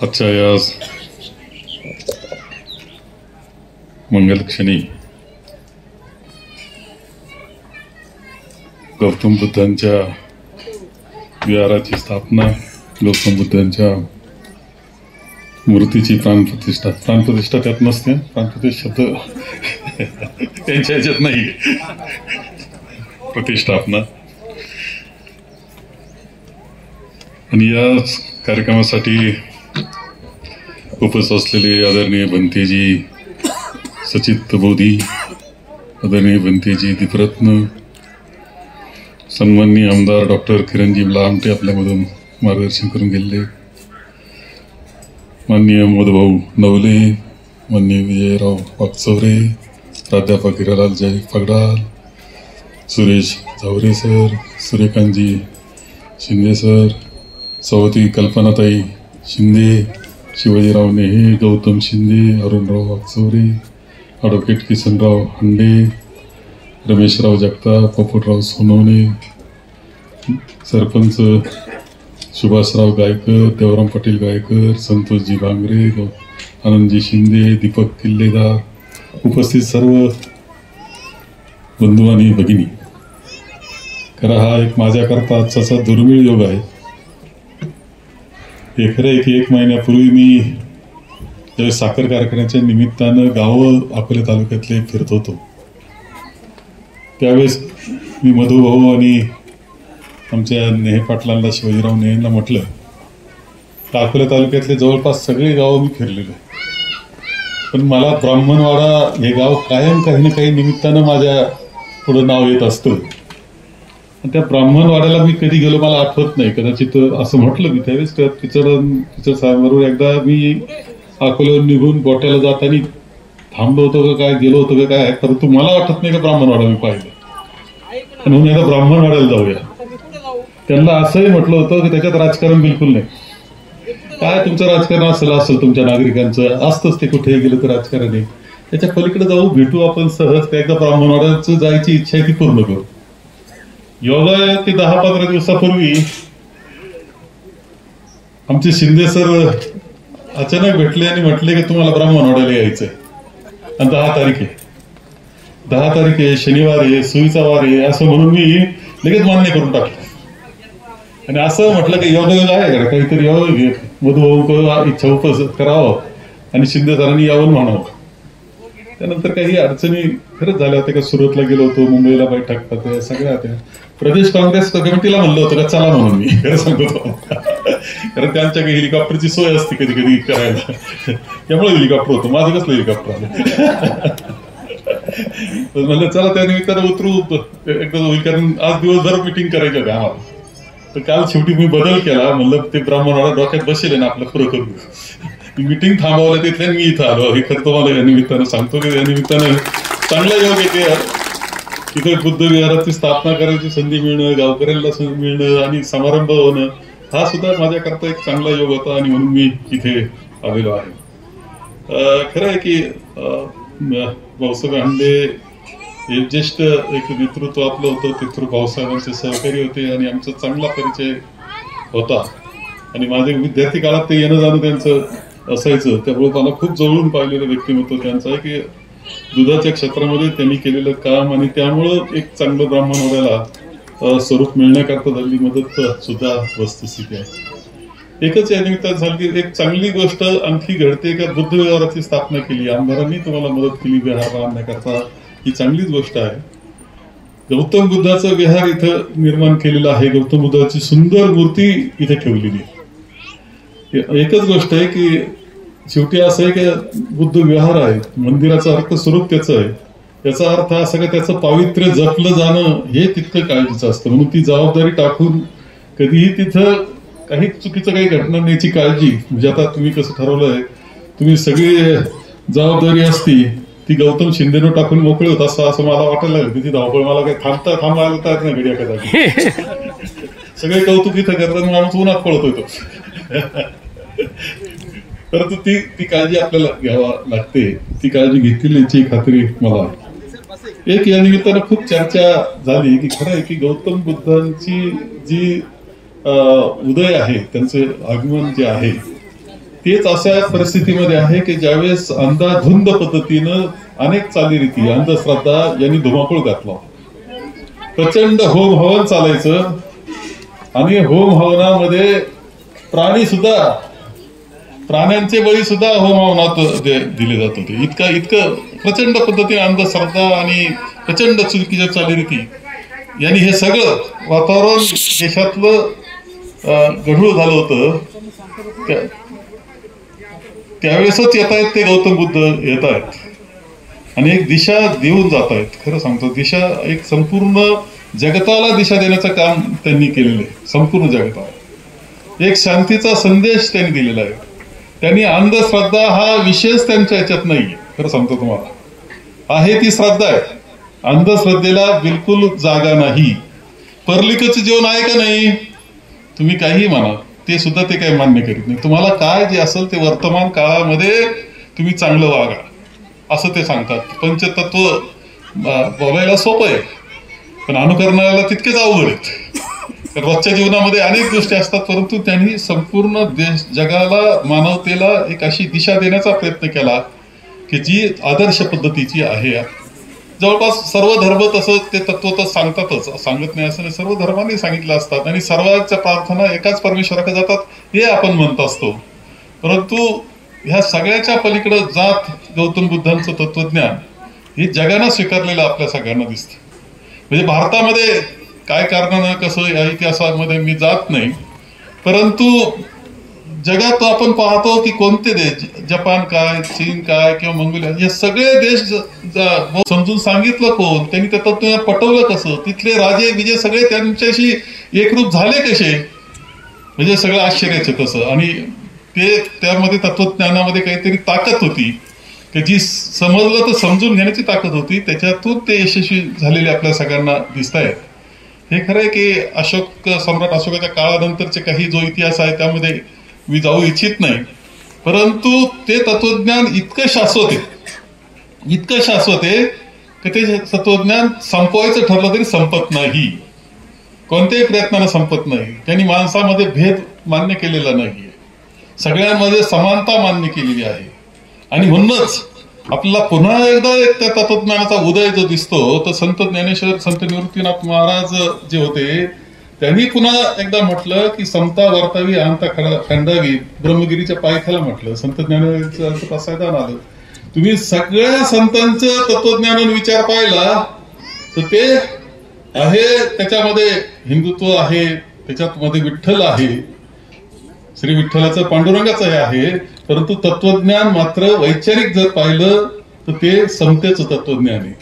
आजच्या या मंगलक्षणी गौतम बुद्धांच्या विहाराची स्थापना, गौतम बुद्धांच्या मूर्तीची प्राणप्रतिष्ठा त्यात नसते, प्राणप्रतिष्ठा शब्द त्यांच्या ह्याच्यात नाही, प्रतिष्ठापना. आणि या कार्यक्रमासाठी उपस्थित असलेले आदरणीय भंतेजी सचित बोधी, आदरणीय भंतेजी दीपरत्न, सन्माननीय आमदार डॉक्टर किरणजी लहामटे आपल्यामधून मार्गदर्शन करून गेले, माननीय मधुभाऊ नवले, माननीय विजयराव वाकचौरे, प्राध्यापक हिरालाल जय फगडाल, सुरेश झावरे सर, सूर्यकांतजी शिंदे सर, सवती कल्पनाताई शिंदे, शिवाजीराव नेहे, गौतम शिंदे, अरुणराव वाकचौरे, ॲडव्होकेट किसनराव हंडे, रमेशराव जगताप, पोपटराव सोनवणे, सरपंच सुभाषराव गायकर, देवराम पाटील गायकर, संतोषजी भांगरे, आनंदजी शिंदे, दीपक किल्लेदार, उपस्थित सर्व बंधू आणि भगिनी. खरा हा एक माझ्याकरता आजचा दुर्मिळ योग आहे. हे खरं आहे की 1 महिन्यापूर्वी मी ज्यावेळेस साखर कारखान्याच्या निमित्तानं गावं अकोले तालुक्यातले फिरत होतो, त्यावेळेस मी मधुभाऊ आणि आमच्या नेहे पाटलांना, शिवाजीराव नेहेंना म्हटलं तर अकोले तालुक्यातले जवळपास सगळे गावं मी फिरलेलो, पण मला ब्राह्मणवाडा हे गाव कायम काही ना काही निमित्तानं माझ्या पुढं नाव येत असतं. त्या ब्राह्मणवाड्याला मी कधी गेलो मला आठवत नाही. कदाचित असं म्हटलं मी त्यावेळेस टीचर साहेबांबरोबर एकदा मी अकोल्यावर निघून गोट्याला जाताना थांबलो होतो का काय, गेलो होतो का काय, परंतु मला वाटत नाही का ब्राह्मणवाडा मी पाहिलं. म्हणून एकदा ब्राह्मणवाड्याला जाऊया. त्यांना असंही म्हटलं होतं की त्याच्यात राजकारण बिलकुल नाही. काय तुमचं राजकारण असेल तुमच्या नागरिकांचं असतंच, ते कुठेही गेलं तर राजकारण आहे. त्याच्या पलीकडे जाऊ, भेटू आपण सहज. त्या एकदा ब्राह्मणवाड्याचं जायची इच्छा आहे ती पूर्ण करू. योगा ते 10-15 दिवसापूर्वी आमचे शिंदे सर अचानक भेटले आणि म्हटले की तुम्हाला ब्राह्मणवाड्याला यायचंय आणि 10 तारीख आहे, शनिवार आहे, सुईचा वार आहे, असं म्हणून मी लगेच मान्य करून टाकलं. आणि असं म्हटलं की योग आहे का काहीतरी, योग घे मधुभाऊ इच्छा उपस्थित करावं आणि शिंदे सरांनी यावं म्हणावं. त्यानंतर काही अडचणी खरंच झाल्या होत्या. का सुरतला गेलो होतो, मुंबईला बैठक होत्या, सगळ्या होत्या. प्रदेश काँग्रेस कमिटीला म्हणलं होतं का चला म्हणून, मी खरं सांगतो, कारण त्यांच्या काही हेलिकॉप्टरची सोय असते कधी कधी करायला, त्यामुळे हेलिकॉप्टर होतं. माझं कसलं हेलिकॉप्टर आलं म्हणलं चला त्या निमित्तानं उतरू एकदा होईल, कारण आज दिवसभर मिटिंग करायची होती आम्हाला. तर काल शेवटी मी बदल केला. म्हणलं ते ब्राह्मणवाडा डोक्यात बसेल ना आपलं, खरं करू. मीटिंग थांबवलं तिथल्या मी इथं आलो. हे खरं तुम्हाला या निमित्तानं सांगतो की या निमित्तानं चांगला योग येते. तिथे बुद्ध विहाराची स्थापना करायची संधी मिळणं, गावकऱ्यांना संधी मिळणं आणि समारंभ होणं, हा सुद्धा माझ्याकरता एक चांगला योग होता आणि म्हणून मी इथे आलेलो आहे. खरं आहे की भाऊसाहेब हंडे हे ज्येष्ठ एक नेतृत्व आपलं होतं. ते भाऊसाहेबांचे सहकारी होते आणि आमचा चांगला परिचय होता. आणि माझे विद्यार्थी काळात ते येणं जाणं त्यांचं असायचं, त्यामुळे मला खूप जवळून पाहिलेलं व्यक्तिमत्व त्यांचं आहे की दुधाच्या क्षेत्रामध्ये त्यांनी केलेलं काम आणि त्यामुळं एक चांगलं ब्राह्मणवाड्याला स्वरूप मिळण्याकरता झालेली मदत सुद्धा वस्तुस्थिती आहे. एकच या निमित्तानं झालं की एक चांगली गोष्ट आणखी घडते का बुद्ध विहाराची स्थापना केली, आमदारांनी तुम्हाला मदत केली विहार बांधण्याकरता, ही चांगलीच गोष्ट आहे. गौतम बुद्धाचं विहार इथं निर्माण केलेलं आहे. गौतम बुद्धाची सुंदर मूर्ती इथे ठेवलेली आहे. एकच गोष्ट आहे की शेवटी असं आहे की बुद्ध विहार आहे, मंदिराचं अर्थ स्वरूप त्याचं आहे. याचा अर्थ असा का त्याचं पावित्र्य जपलं जाणं हे तितकं काळजीचं असतं. म्हणून ती जबाबदारी टाकून कधीही तिथं काही चुकीचं काही घडणार नाही याची काळजी. म्हणजे आता तुम्ही कसं ठरवलंय, तुम्ही सगळी जबाबदारी असती ती गौतम शिंदेनं टाकून मोकळे होत असं मला वाटायला लागलं. तिची धावपळ मला काही थांबायला तर नाही घडी कदाचित. सगळे कौतुक इथं करतात, माणूस उन्हात पळत होतो. परंतु ती काळजी आपल्याला घ्यावा लागते. ती काळजी घेतली याची खात्री मला. एक या निमित्तानं खूप चर्चा झाली की खरं आहे की गौतम बुद्धांची जी उदय आहे, त्यांचे आगमन जे आहे तेच अशा परिस्थितीमध्ये आहे की ज्यावेळेस अंधाधुंद पद्धतीनं अनेक चालीरीती अंधश्रद्धा यांनी धुमाकूळ घातला. प्रचंड होम हवन चालायचं आणि होम हवनामध्ये प्राण्यांचे बळी सुद्धा होम हवनात दिले जात होते. इतकं प्रचंड पद्धतीने अंधश्रद्धा आणि प्रचंड चुकीच्या चालीरीती यांनी हे सगळं वातावरण देशातलं गढूळ झालं होतं. त्यावेळेसच येत आहेत ते गौतम बुद्ध येत आहेत आणि एक दिशा देऊन जात आहेत. खरं सांगतो, दिशा एक संपूर्ण जगताला दिशा देण्याचं काम त्यांनी केलेलं आहे. संपूर्ण जगताला एक शांतीचा संदेश त्यांनी दिलेला आहे. त्यांनी अंधश्रद्धा हा विषयच त्यांच्या याच्यात नाहीये. खरं सांगतो तुम्हाला, आहे ती श्रद्धा आहे. अंधश्रद्धेला बिलकुल जागा नाही. परलिकचं जीवन आहे का नाही, तुम्ही काही म्हणा, ते सुद्धा ते काही मान्य करीत नाही. तुम्हाला काय जे असेल ते वर्तमान काळामध्ये तुम्ही चांगलं वागा असं ते सांगतात. पंचतत्व बोलायला सोपं आहे पण अनुकरणाला तितकेच अवघड आहेत. रोजच्या जीवनामध्ये अनेक गोष्टी असतात, परंतु त्यांनी संपूर्ण जगाला मानवतेला एक अशी दिशा देण्याचा प्रयत्न केला की जी आदर्श पद्धतीची आहे. जवळपास सर्व धर्म तसं ते तत्व तर सांगतातच, सांगत नाही असं नाही. सर्व धर्मांनी सांगितलं असतात आणि सर्वांच्या प्रार्थना एकाच परमेश्वराकडे जातात हे आपण म्हणत असतो. परंतु ह्या सगळ्याच्या पलीकडे जात गौतम बुद्धांचं तत्वज्ञान हे जगानं स्वीकारलेलं आपल्या सगळ्यांना दिसतं. म्हणजे भारतामध्ये काय कारणानं कसं या इतिहासामध्ये मी जात नाही, परंतु जगात आपण पाहतो की कोणते देश, जपान काय, चीन काय किंवा मंगोलिया, हे सगळे देश समजून सांगितलं कोण, त्यांनी त्या तत्त्वाला पटवलं कसं, तिथले राजे विजय सगळे त्यांच्याशी एकरूप झाले कसे, म्हणजे सगळं आश्चर्याचं तसं. आणि ते त्यामध्ये तत्वज्ञानामध्ये काहीतरी ताकद होती की जी समजलं तर समजून घेण्याची ताकद होती. त्याच्यातून ते यशस्वी झालेले आपल्या सगळ्यांना दिसत आहेत. हे खरं आहे की सम्राट अशोकाच्या काळानंतरचे काही जो इतिहास आहे त्यामध्ये मी जाऊ इच्छित नाही, परंतु ते तत्वज्ञान इतकं शाश्वत आहे की ते तत्वज्ञान संपवायचं ठरलं तरी संपत नाही, कोणत्याही प्रयत्नानं संपत नाही. त्यांनी माणसामध्ये भेद मान्य केलेला नाहीये, सगळ्यांमध्ये समानता मान्य केलेली आहे. आणि म्हणूनच आपल्याला पुन्हा एकदा एक त्या तत्वज्ञानाचा उदय जो दिसतो तो संत ज्ञानेश्वर, संत निवृत्तीनाथ महाराज जे होते त्यांनी पुन्हा एकदा म्हटलं की समता वर्तावी अहंता खंडावी, ब्रह्मगिरीच्या पायथ्याला म्हटलं. संत ज्ञानेश्वरांचं प्रसादान आलं. तुम्ही सगळ्या संतांचं तत्वज्ञानाने विचार पाहिला तर ते आहे, त्याच्यामध्ये हिंदुत्व आहे, त्याच्यात मध्ये विठ्ठल आहे, श्री विठ्ठलाचं पांडुरंगाचं हे आहे. परंतु तत्वज्ञान मात्र वैचारिक जर पाहिलं तर ते समतेचं तत्वज्ञान आहे.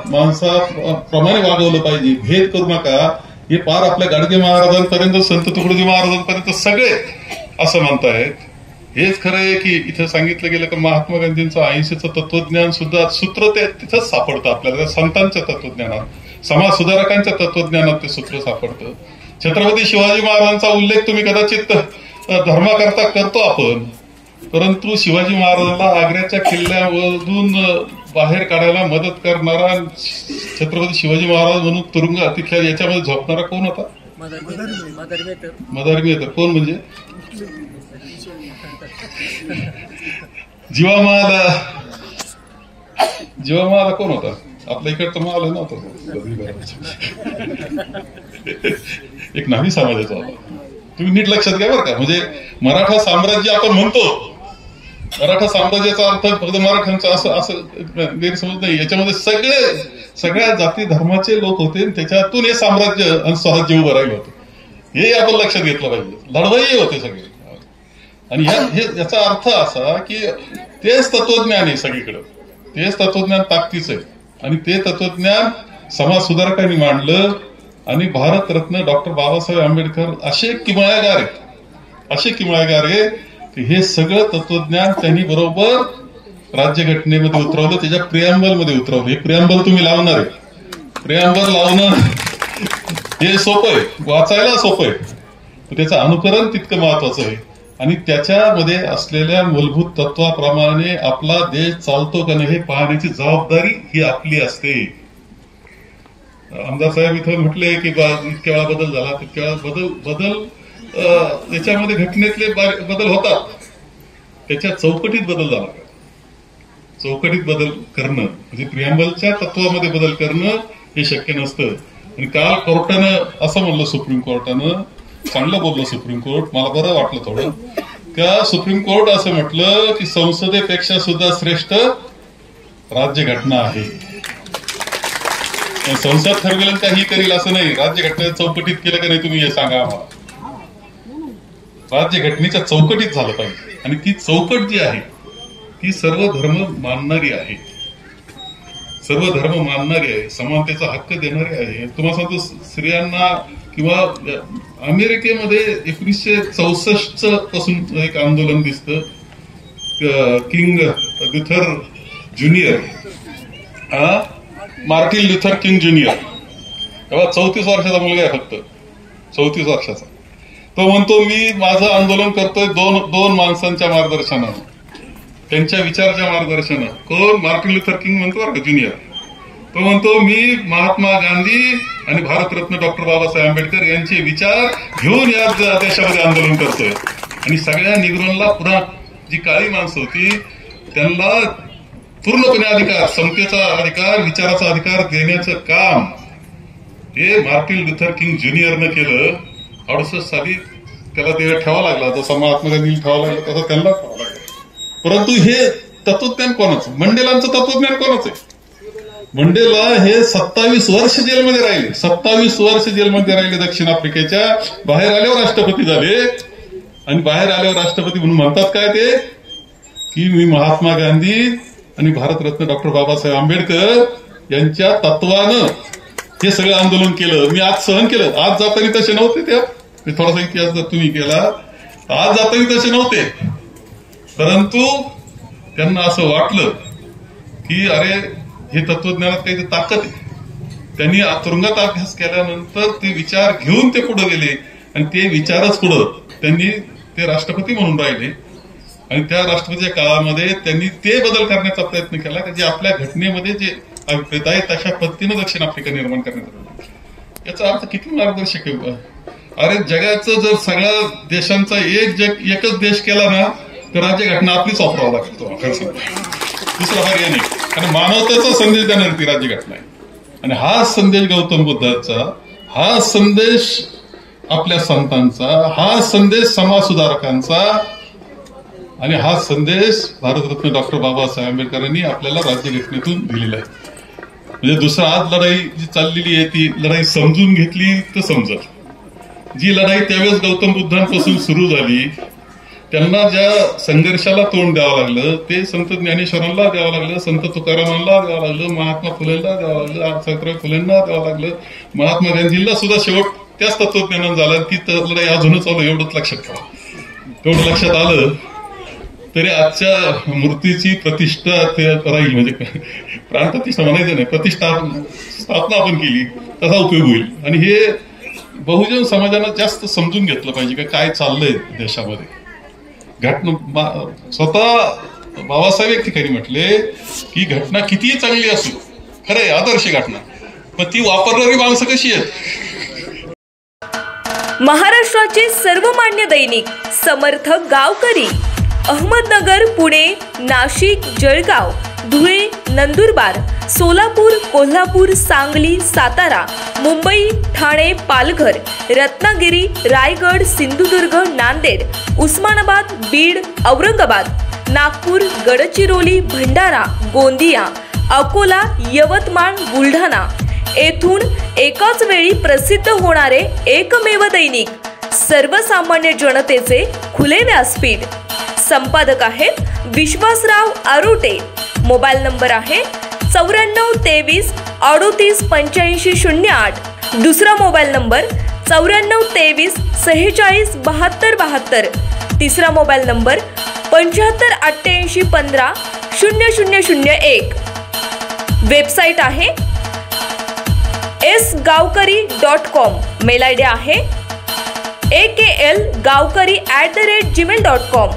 माणसाप्रमाणे वागवलं पाहिजे, भेद करू नका, हे पार आपल्या गाडगे महाराजांपर्यंत, संत तुकडोजी महाराजांपर्यंत सगळे असं म्हणतायत. हेच खरं आहे की इथं सांगितलं गेलं की महात्मा गांधींचं 80चं तत्वज्ञान सुद्धा सूत्र ते तिथंच सापडतं आपल्याला. संतांच्या तत्वज्ञानात, समाज सुधारकांच्या तत्वज्ञानात ते सूत्र सापडतं. छत्रपती शिवाजी महाराजांचा उल्लेख तुम्ही कदाचित धर्माकरता करतो आपण, परंतु शिवाजी महाराजांना आग्र्याच्या किल्ल्यामधून बाहेर काढायला मदत करणारा छत्रपती शिवाजी महाराज म्हणून तुरुंगात तिथल्या याच्यामध्ये झोपणारा कोण होता? मदार मेहतर. कोण म्हणजे? जीवामाला कोण होता? आपल्या इकडचं महाल नव्हतं, एक नाभी समाजाचा होता. तुम्ही नीट लक्षात घ्या बरं का. म्हणजे मराठा साम्राज्य आपण म्हणतो, मराठा साम्राज्याचा अर्थ फक्त मराठ्यांचा असं गैरसमज नाही. याच्यामध्ये सगळ्या जाती धर्माचे लोक होते, त्याच्यातून हे साम्राज्य आणि स्वराज्य उभं राहिलं होतं. हे आपण लक्षात घेतलं पाहिजे. लढवई होते सगळे. आणि याचा अर्थ असा की तेच तत्वज्ञान आहे सगळीकडं, तेच तत्वज्ञान ताकदीचं आहे. आणि ते तत्वज्ञान समाज सुधारकांनी मांडलं. आणि भारतरत्न डॉक्टर बाबासाहेब आंबेडकर असे किमयागार आहे की हे सगळं तत्वज्ञान त्यांनी बरोबर राज्यघटनेमध्ये उतरवलं, त्याच्या प्रिअम्बल मध्ये उतरवलं. हे प्रिअम्बल तुम्ही लावणार आहे, प्रिअम्बल लावणं हे सोपं आहे, वाचायला सोपं आहे, त्याचं अनुकरण तितकं महत्वाचं आहे. आणि त्याच्यामध्ये असलेल्या मूलभूत तत्वाप्रमाणे आपला देश चालतो का नाही हे पाहण्याची जबाबदारी ही आपली असते. आमदार साहेब इथं म्हटले की इतक्या वेळा बदल झाला, तितक्या वेळा बदल याच्यामध्ये घटनेतले बदल होतात, त्याच्या चौकटीत बदल झाला पाहिजे. चौकटीत बदल करणं म्हणजे प्रिअम्बलच्या तत्वामध्ये बदल करणं हे शक्य नसतं. आणि काल कोर्टानं असं म्हणलं, सुप्रीम कोर्टानं चांगलं बोललं सुप्रीम कोर्ट, मला बरं वाटलं थोडं, का सुप्रीम कोर्ट असं म्हटलं की संसदेपेक्षा सुद्धा श्रेष्ठ राज्यघटना आहे. संसद ठरवेल काही करील असं नाही, राज्यघटनेच्या चौकटीत केलं का नाही तुम्ही हे सांगा आम्हाला. राज्यघटनेच्या चौकटीत झालं पाहिजे. आणि ती चौकट जी आहे ती सर्व धर्म मानणारी आहे, सर्व धर्म मानणारी आहे, समानतेचा हक्क देणारी आहे. तुम्हाला सांगतो, स्त्रियांना किंवा अमेरिकेमध्ये 1964 पासून एक आंदोलन दिसतं, king Luther junior, Martin Luther king junior, तेव्हा 34 वर्षाचा मुलगा आहे, फक्त 34 वर्षाचा. तो म्हणतो मी माझं आंदोलन करतोय दोन माणसांच्या मार्गदर्शनानं, त्यांच्या विचाराच्या मार्गदर्शनानं. कोण? मार्टिन लुथर किंग म्हणतो बरं का, ज्युनियर. तो म्हणतो मी महात्मा गांधी आणि भारतरत्न डॉक्टर बाबासाहेब आंबेडकर यांचे विचार घेऊन या देशामध्ये आंदोलन करतोय. आणि सगळ्या निग्रोनला पुन्हा जी काळी माणसं होती त्यांना पूर्णपणे अधिकार, समतेचा अधिकार, विचाराचा अधिकार देण्याचं काम हे मार्टिन लुथर किंग ज्युनियरनं केलं. 68 साली त्याला ते ठेवावं लागला, जसा महात्मा गांधीला ठेवावं लागला तसं त्यांना ठेवावं लागलं. परंतु हे तत्वज्ञान कोणाचं? मंडेलांचं तत्वज्ञान कोणाचं आहे? मंडेला हे 27 वर्ष जेलमध्ये राहिले, 27 वर्ष जेलमध्ये राहिले दक्षिण आफ्रिकेच्या. बाहेर आल्यावर राष्ट्रपती झाले. आणि बाहेर आल्यावर राष्ट्रपती म्हणून म्हणतात काय ते, की मी महात्मा गांधी आणि भारतरत्न डॉक्टर बाबासाहेब आंबेडकर यांच्या तत्वानं हे सगळं आंदोलन केलं, मी आज सहन केलं. आज जाताना तसे नव्हते, त्या मी थोडासा इतिहास जर तुम्ही केला, आज जाताना तसे नव्हते. परंतु त्यांना असं वाटलं की अरे हे तत्वज्ञानात काही ताकद आहे. त्यांनी तुरुंगात अभ्यास केल्यानंतर ते विचार घेऊन ते पुढे गेले आणि ते विचारच पुढं त्यांनी ते राष्ट्रपती म्हणून राहिले. आणि त्या राष्ट्रपतीच्या काळामध्ये त्यांनी ते बदल करण्याचा प्रयत्न केला की जे आपल्या घटनेमध्ये जे अभिप्रेत आहे तशा पद्धतीनं दक्षिण आफ्रिका निर्माण करण्यात आला. याचा अर्थ किती मार्गदर्शक आहे. अरे जगाचं जर सगळ्या देशांचा एकच देश केला ना तर राज्यघटना आपलीच वापरावा लागतो, खरं सांगतो, दुसरा पर्याय नाही. आणि मानवतेचा संदेश देणारी ती राज्यघटना आहे. आणि हा संदेश गौतम बुद्धाचा, हा संदेश आपल्या संतांचा, हा संदेश समाज सुधारकांचा आणि हा संदेश भारतरत्न डॉक्टर बाबासाहेब आंबेडकरांनी आपल्याला राज्यघटनेतून दिलेला आहे. म्हणजे दुसरा आज लढाई जी चाललेली आहे ती लढाई समजून घेतली तर समजत. जी लढाई त्यावेळेस गौतम बुद्धांपासून सुरू झाली, त्यांना ज्या संघर्षाला तोंड द्यावं लागलं ते संत ज्ञानेश्वरांना द्यावं लागलं, संत तुकारामांना द्यावं लागलं, महात्मा फुलेंना द्यावं लागलं, सावित्रीबाई फुलेंना द्यावं लागलं, महात्मा गांधींना सुद्धा शेवट त्याच तत्वज्ञानानं झालं. ती लढाई अजूनच चालू, एवढंच लक्षात ठेवा. तेवढं लक्षात आलं तरी आजच्या मूर्तीची प्रतिष्ठा राहील, म्हणजे प्राणप्रतिष्ठा म्हणायचं नाही, स्थापना आपण केली तसा उपयोग होईल. आणि हे बहुजन समाजानं जास्त समजून घेतलं पाहिजे का काय चाललंय देशामध्ये. घटना स्वतः बाबासाहेब एक ठिकाणी म्हटले की घटना कितीही चांगली असू, खरंय आदर्श घटना, पण ती वापरणारी माणसं कशी आहेत. महाराष्ट्राचे सर्वमान्य दैनिक समर्थक गावकरी अहमदनगर, पुणे, नाशिक, जळगाव, धुळे, नंदुरबार, सोलापूर, कोल्हापूर, सांगली, सातारा, मुंबई, ठाणे, पालघर, रत्नागिरी, रायगड, सिंधुदुर्ग, नांदेड, उस्मानाबाद, बीड, औरंगाबाद, नागपूर, गडचिरोली, भंडारा, गोंदिया, अकोला, यवतमाळ, बुलढाणा येथून एकाच वेळी प्रसिद्ध होणारे एकमेव दैनिक, सर्वसामान्य जनतेचे खुले व्यासपीठ. संपादक आहेत विश्वासराव आरोटे. मोबाईल नंबर आहे 94 23 38 85 08. दुसरा मोबाईल नंबर 94 23 46 72 72. तिसरा मोबाईल नंबर 75 88 15 0001. वेबसाईट आहे sgavkari.com. मेल आयडी आहे aklgavkari@gmail.com.